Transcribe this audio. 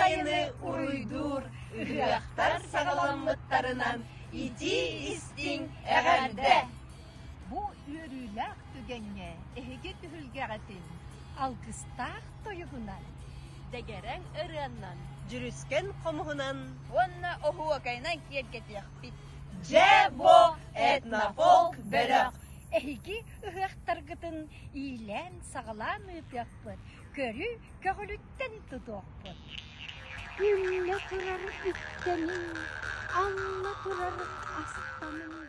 сайыны уруйдур, ыһыахтар сағаламмыттарынан ити истиң әғәрді. Бу үрүләк түгенне эһиге түһүлгәгәтин алгыстак тойугунан Дегерен ырыаннан, Жүріскен қомығынан онна оһуакайнан киергетиахпит. Джебо этнофолк бәрәк. эһиги ыһыахтаргытын иилэн сагалаан ыытыахпыт көрү көгөлүттен тутуохпут. Күнне турар үттенин, алла турар астанын.